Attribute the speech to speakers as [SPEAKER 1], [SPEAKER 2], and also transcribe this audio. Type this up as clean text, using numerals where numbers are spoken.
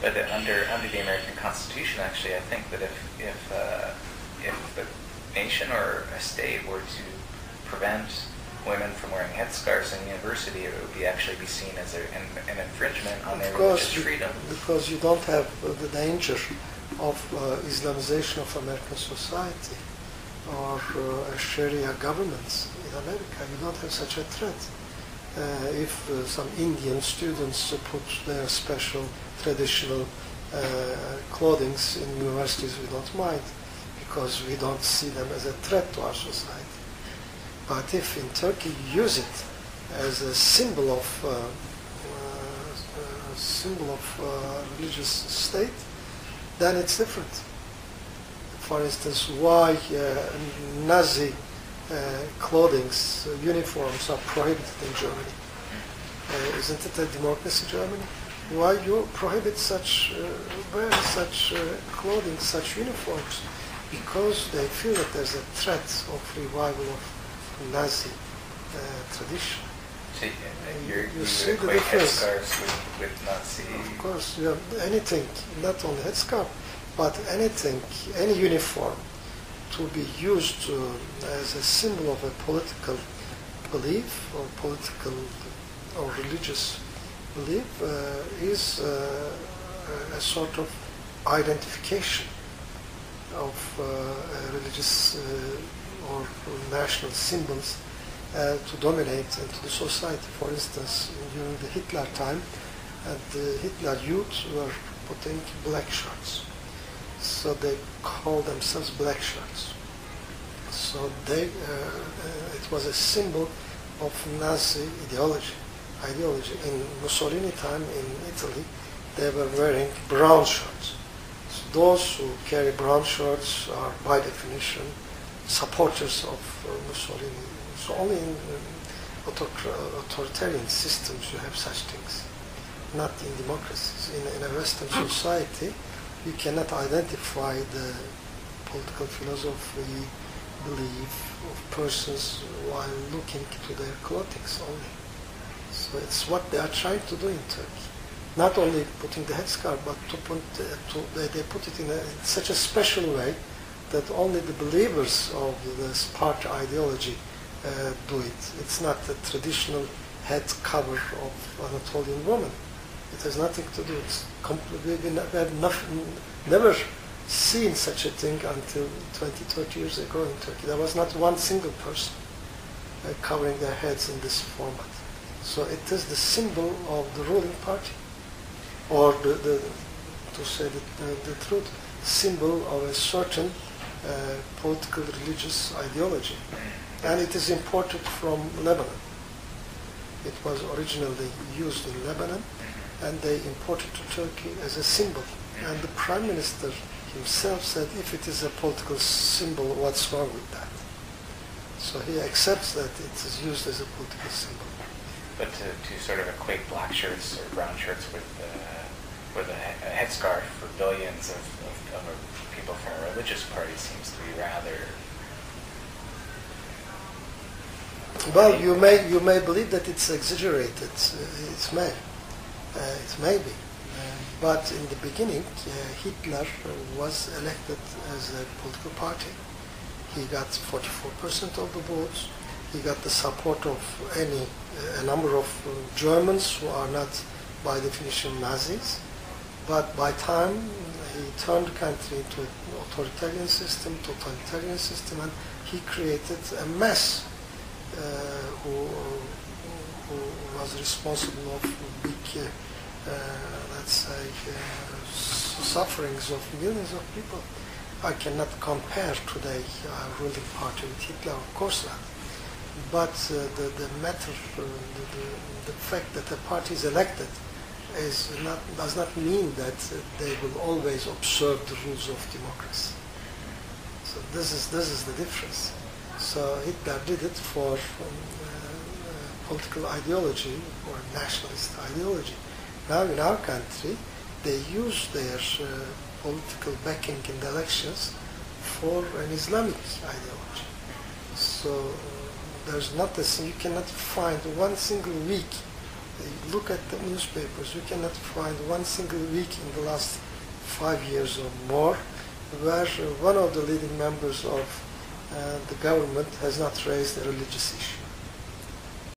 [SPEAKER 1] But under the American Constitution, actually, I think that if the nation or a state were to prevent women from wearing headscarves in university, it would actually be seen as an infringement on their religious freedom.
[SPEAKER 2] Because you don't have the danger of Islamization of American society or Sharia governments in America. You don't have such a threat. If some Indian students put their special traditional clothing in universities, we don't mind, because we don't see them as a threat to our society. But if in Turkey you use it as a symbol of religious state, then it's different. For instance, why Nazi clothing, uniforms are prohibited in Germany? Isn't it a democracy, Germany? Why you prohibit such wear such clothing, such uniforms? Because they feel that there's a threat of revival of Nazi tradition.
[SPEAKER 1] So you
[SPEAKER 2] see the
[SPEAKER 1] equate
[SPEAKER 2] difference
[SPEAKER 1] headscarves with Nazi.
[SPEAKER 2] Of course, you have anything, not only headscarf, but anything, any uniform, to be used as a symbol of a political belief or political or religious belief is a sort of identification of religious or national symbols to dominate into the society. For instance, during the Hitler time, the Hitler youth were putting black shirts. So they call themselves black shirts. So it was a symbol of Nazi ideology. In Mussolini time in Italy, they were wearing brown shirts. So those who carry brown shirts are, by definition, supporters of Mussolini. So only in authoritarian systems you have such things, not in democracies. In a Western society, you cannot identify the political philosophy, belief of persons while looking to their clothing only. So it's what they are trying to do in Turkey. Not only putting the headscarf, but they put it in such a special way that only the believers of this party ideology do it. It's not the traditional head cover of Anatolian woman. It has nothing to do. It's completely, we have never seen such a thing until 20, 30 years ago in Turkey. There was not one single person covering their heads in this format. So it is the symbol of the ruling party, or to say the truth, symbol of a certain political religious ideology. And it is imported from Lebanon. It was originally used in Lebanon, and they imported to Turkey as a symbol. And the Prime Minister himself said, if it is a political symbol, what's wrong with that? So he accepts that it is used as a political symbol.
[SPEAKER 1] But to sort of equate black shirts or brown shirts with a headscarf for billions of people from a religious party seems to be rather...
[SPEAKER 2] Well, you may believe that it's exaggerated. It may be. But in the beginning, Hitler was elected as a political party. He got 44% of the votes. He got the support of a number of Germans who are not, by definition, Nazis. But by time, he turned the country into an authoritarian system, totalitarian system, and he created a mess who was responsible of big, let's say, sufferings of millions of people. I cannot compare today ruling party with Hitler, of course not. But the matter, the fact that a party is elected does not mean that they will always observe the rules of democracy. So this is the difference. So Hitler did it for political ideology or nationalist ideology. Now in our country, they use their political backing in the elections for an Islamic ideology. So there's not you cannot find one single week Look at the newspapers. You cannot find one single week in the last 5 years or more where one of the leading members of the government has not raised a religious issue.